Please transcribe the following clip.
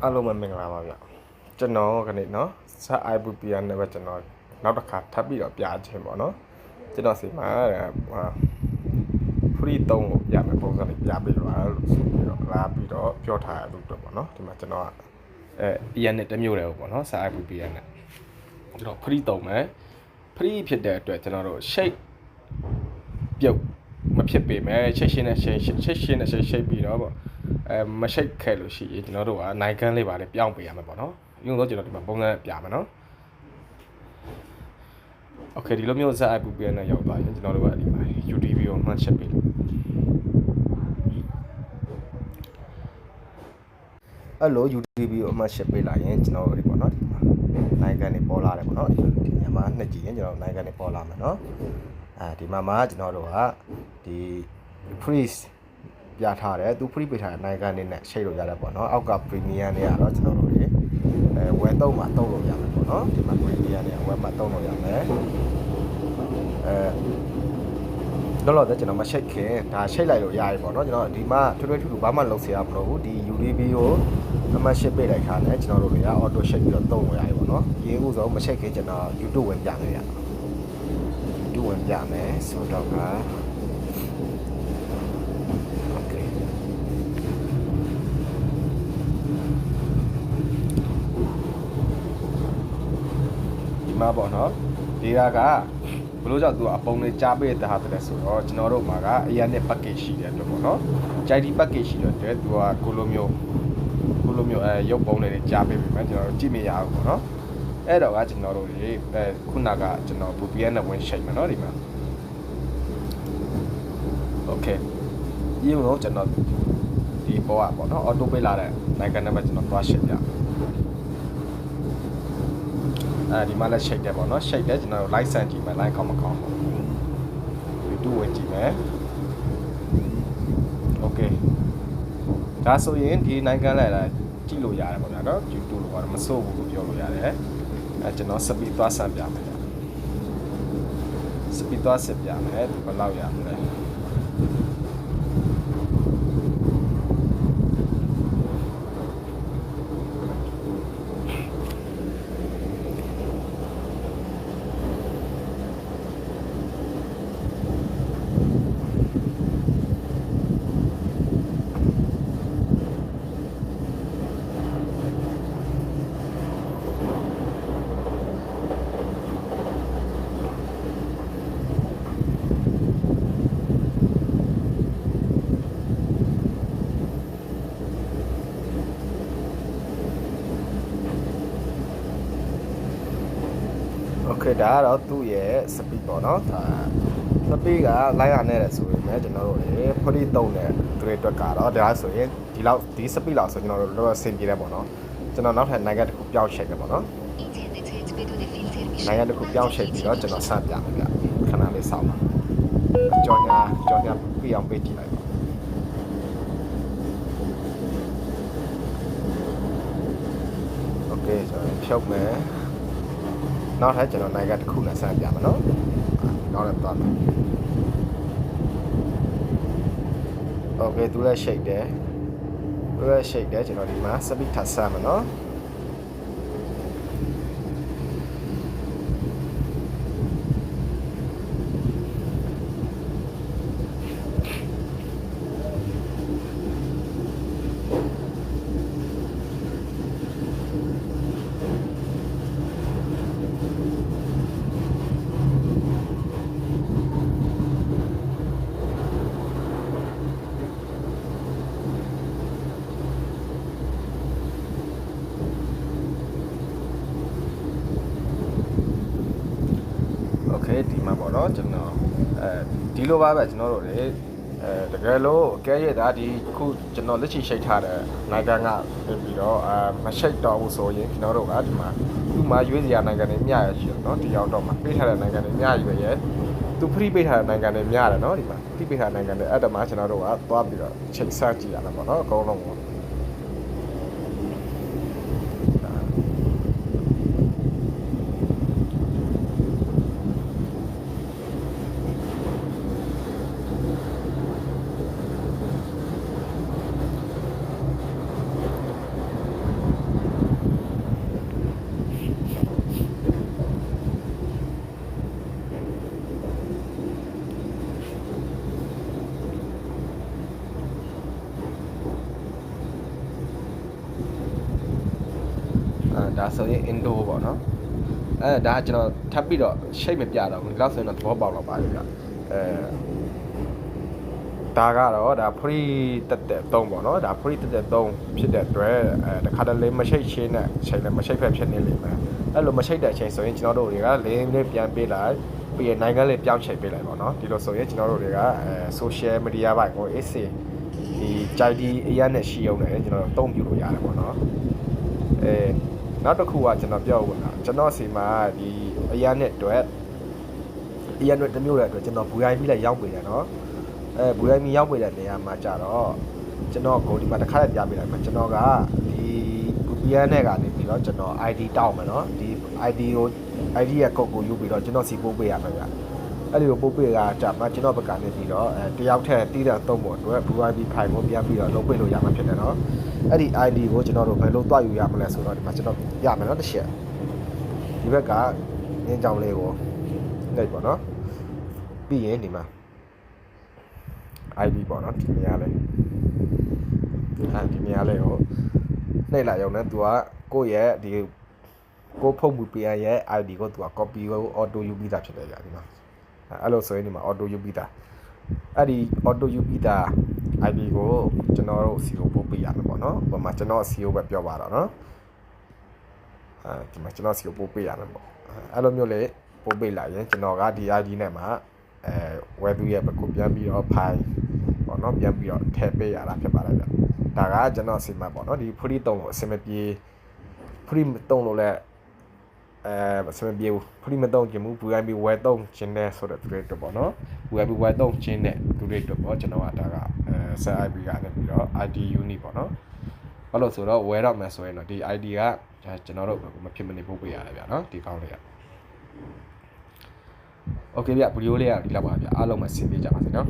အားလုံးပဲမင်္ဂလာပါဗျကျွန်တော်ခဏနော်ဇက် IPPN နဲ့ပဲကျွန်တော်နောက်တစ်ခါထပ်ပြီးတော့ပြခြင်းပေါ့နော်ကျွန်တော်စီမှာfree 3ကိုပြမယ်ပုံစံလေးပြပေးပါလို့ဆိုပြီးတော့လာပြီးတော့ပြောထားရလို့တော့ပေါ့နော်ဒီမှာကျွန်တော်PN နဲ့တမျိုးတယ်ပေါ့နော်ဇက် IPPN နဲ့ကျွန်တော် free 3မယ် free ဖြစ်တဲ့အတွက်ကျွန်တော်တို့ shape ပြုတ်မဖြစ်ပေမဲ့ချက်ရှင်းနဲ့ရှိတ်ပြီးတော့ပေါ့မရှိတ်ခဲ့လို့ရှိရင်ကျွန်တော်တို့ကနိုင်ကန်းလေးပါလေပြောင်းပေးရမှာပေါ့နော်။ရုံတော့ကျွန်တော်ဒီမှာပုံစံပြမယ်နော်။ Okay ဒီလိုမျိုးဇက် IPPN နဲ့ရောက်သွားရင်ကျွန်တော်တို့ကဒီမှာ UDP ကိုမှတ်ချက်ပေးလို့အဲ့လို UDP ကိုမှတ်ချက်ပေးလာရင်ကျွန်တော်တို့ဒီပေါ့နော်ဒီမှာနိုင်ကန်းတွေပေါ်လာတယ်ပေါ့နော်ဒီညမှာနှစ်ကြည့်ရင်ကျွန်တော်နိုင်ကန်းတွေပေါ်လာမယ်နော်။ဒီမှာကျွန်တော်တို့ကဒီ freeze ပြထားတယ်သူ free ပေးထားတဲ့နိုင်ကန်နေနဲ့ရှိတ်လို့ရတယ်ပေါ့နော်အောက်က premium တွေကတော့ကျွန်တော်တို့တွေဝယ်သုံးမှာသုံးလို့ရမယ်ပေါ့နော်ဒီမှာ premium တွေကဝယ်မှာသုံးလို့ရမယ်တော့ကျွန်တော်မရှိတ်ခင်ဒါရှိတ်လိုက်လို့ရတယ်ပေါ့နော်ကျွန်တော်ဒီမှာထွေထွေထူထူဘာမှလုပ်เสียရမလို့ဘူးဒီ UDP ကိုmembership ပေးလိုက်ခါနဲ့ကျွန်တော်တို့တွေက auto ရှိတ်ပြီးတော့သုံးလို့ရတယ်ပေါ့နော်ရင်းဥဆုံးမရှိတ်ခင်ကျွန်တော် YouTube ဝင်ပြမယ်ရ YouTube ဝင်ပြမယ်ဆိုတော့ကမှာပေါ့နော်ဒီကဘလို့ကြောင့်သူကအပုံလေးကြားပေးတဲ့ဟာတဲ့ဆိုတော့ကျွန်တော်တို့မှာကအရင်နဲ့ package ရှိတယ်အတွက်ပေါ့နော်ကြိုက်ဒီ package ရှိတဲ့အတွက်သူကကိုလိုမျိုးရုပ်ပုံလေးတွေကြားပေးပြီမယ်ကျွန်တော်တို့ကြည့်မရဘူးပေါ့နော်အဲ့တော့ကကျွန်တော်တို့ဒီခုနကကျွန်တော် VPN နဲ့ဝင်ရှိတ်မယ်နော်ဒီမှာ Okay ဒီလိုကျွန်တော်ဒီပေါ်ကပေါ့နော် auto ပေးလာတဲ့နိုင်ငံနံပါတ်ကျွန်တော်သွားရှိတ်ပြဒီမှာလည်းရှိတ်တယ်ပေါ့နော်ရှိတ်တယ်ကျွန်တော် license ကြည့်မယ် line ကောင်းမကောင်းပေါ့ဒီတူဝင်ကြည့်မယ် Okay ဒါဆိုရင်ဒီနိုင်ငံလိုက်လာကြည့်လို့ရတယ်ပေါ့ဗျာနော် YouTube လို့ကတော့မစိုးဘူးလို့ပြောလို့ရတယ်ကျွန်တော် speed သွားဆက်ပြမယ် speed သွားဆက်ပြမယ်ဒီဘယ်လောက်ရမလဲOkay ဒါကတော့သူ့ရဲ့ speed ပေါ့နော်ဒါ speed ကလိုက်ရနေတယ်ဆိုရင်လည်းကျွန်တော်တို့ဖရီတုံးတဲ့သူတွေအတွက်ကတော့ဒါဆိုရင်ဒီ speed လောက်ဆိုကျွန်တော်တို့တော့ဆင်ပြေတယ်ပေါ့နော်ကျွန်တော်နောက်ထပ်နိုင်ငံတစ်ခုပြောင်းရှိတယ်ပေါ့နော်နိုင်ငံတစ်ခုပြောင်းရှိပြီးတော့ကျွန်တော်စပြမယ်ဗျခဏလေးစောင့်ပါကြော်ညာပြအောင်ပေးကြည့်လိုက်ပါ Okay ကျွန်တော်ဖြုတ်မယ်နောက်ထပ်ကျွန်တော်နိုင်ငံတစ်ခုနဲ့စပြမယ်နော်နောက်လည်းသွားမယ် Okay သူလည်းရှိတ်တယ်ကျွန်တော်ဒီမှာစပိထဆမ်းမယ်နော် Okay ဒီမှာပေါ့နော်ကျွန်တော်ဒီလိုပါပဲကျွန်တော်တို့လေတကယ်လို့ကဲရတာဒီခုကျွန်တော်လက်ရှိရှိတ်ထားတဲ့နိုင်ငံကပြီးတော့မရှိတ်တော့ဘူးဆိုရင်ကျွန်တော်တို့ကဒီမှာသူ့မှာရွေးစရာနိုင်ငံတွေမျှရရှိတယ်နော်ဒီရောက်တော့မှာပေးထားတဲ့နိုင်ငံတွေမျှရပဲရဲ့သူ free ပေးထားတဲ့နိုင်ငံတွေမျှတယ်နော်ဒီမှာ free ပေးထားတဲ့နိုင်ငံတွေအဲ့ဒါမှကျွန်တော်တို့ကသွားပြီးတော့ချိတ်ဆက်ကြည့်ရတာပေါ့နော်အကုန်လုံးကို โ ဒါဆိုရင် Indo ပေါ့နော်ဒါကျွန်တော်ထပ်ပြီးတော့ရှိတ်မပြတော့ဘူးဒီလောက်ဆိုရင်တော့သဘောပေါက်တော့ပါပြီဗျဒါကတော့ဒါ free တက်တဲ့3ပေါ့နော်ဒါ free တက်တဲ့3ဖြစ်တဲ့အတွက်တခါတလေမရှိတ်ချင်းနဲ့ချိန်လည်းမရှိတ်ဖက်ဖြစ်နေလိမ့်မယ်အဲ့လိုမရှိတ်တဲ့အချိန်ဆိုရင်ကျွန်တော်တို့တွေကလေးလေးပြန်ပေးလိုက်ပြီးရင်နိုင်ငံလေးပြောင်းချိန်ပေးလိုက်ပေါ့နော်ဒီလိုဆိုရင်ကျွန်တော်တို့တွေကsocial media ဘက်ကို AC ဒီကြိုက်ဒီအရနဲ့ရှိအောင်လည်းကျွန်တော်တို့တုံးပြလို့ရတယ်ပေါ့နော်နောက်တစ်ခုကကျွန်တော်ပြောဦးတာကျွန်တော်စီမှာဒီအရနဲ့အတွက်အရနဲ့တစ်မျိုးတဲ့အတွက်ကျွန်တော် VIP လည်းရောက်ပေးတယ်နော်VIP ရောက်ပေးတဲ့နေရာမှာကြတော့ကျွန်တော်ကိုဒီမှာတစ်ခါလည်းပြပေးလိုက်မှာကျွန်တော်ကဒီ VPN နဲ့ကနေပြီးတော့ကျွန်တော် ID တောင်းမယ်နော်ဒီ ID ကို ID ရဲ့ code ကိုယူပြီးတော့ကျွန်တော်စီပို့ပေးရမှာဗျအဲ့ဒီကိုပို့ပေးတာကြာမှကျွန်တော်ဘက်ကနေပြီးတော့တယောက်ထက်တီးတဲ့သုံးဖို့အတွက် VIP file ကိုပြန်ပြီးတော့လုပ်ပေးလို့ရမှာဖြစ်တယ်နော်အဲ့ဒီ ID ကိုကျွန်တော်တို့ဘယ်လိုတွားယူရမလဲဆိုတော့ဒီမှာကျွန်တော်ရမယ်နော်တစ်ချက်ဒီဘက်ကငင်းကြောင်လေးကိုနှိပ်ပေါ့နော်ပြီးရင်ဒီမှာ ID ပေါ့နော်ဒီနေရာလေးဒီနေရာလေးကိုနှိပ်လိုက်ရုံနဲ့သူကကိုယ့်ရဲ့ဒီကိုဖုန်းမှုပေးရဲ့ ID ကိုသူက copy ကို auto ယူပြီးသားဖြစ်တယ်ကြာဒီမှာအဲ့လိုဆိုရင်ဒီမှာ auto ယူပြီးသားအဲ့ဒီ auto ယူပြီးသား ID ကိုကျွန်တော်တို့စီကိုပို့ပေးရမှာပေါ့နော်ဟိုမှာကျွန်တော်စီကိုပဲပြောပါတော့နော်ဒီမှာကျွန်တော်စီကိုပို့ပေးရမှာပေါ့အဲ့လိုမျိုးလေပို့ပေးလိုက်ရင်ကျွန်တော်ကဒီ ID နဲ့မှာဝယ်သူရဲ့ဘက်ကိုပြန်ပြီးတော့ file ပေါ့နော်ပြန်ပြီးတော့ထည့်ပေးရတာဖြစ်ပါတယ်ဗျဒါကကျွန်တော်စီမှာပေါ့နော်ဒီ free တုံးလို့အဆင်မပြေ free တုံးလို့လည်းအဆင်မပြေဘူး free မတုံးချင်ဘူး VIP ဝယ်တုံးခြင်းနဲ့ဆိုတဲ့သူတွေတော့ပေါ့နော် VIP ဝယ်တုံးခြင်းနဲ့သူတွေတော့ပေါ့ကျွန်တော်ကဒါကset IP ကနေပြီးတော့ ID unit ပေါ့နော်ဘာလို့ဆိုတော့ဝယ်တော့မယ်ဆိုရင်တော့ဒီ ID ကကျွန်တော်တို့မဖြစ်မနေပို့ပေးရတယ်ဗျာနော်ဒီကောင်းလေးက Okay ဗျဗီဒီယိုလေးကဒီလောက်ပါဗျအားလုံးပဲဆင်ပြေကြပါစေနော်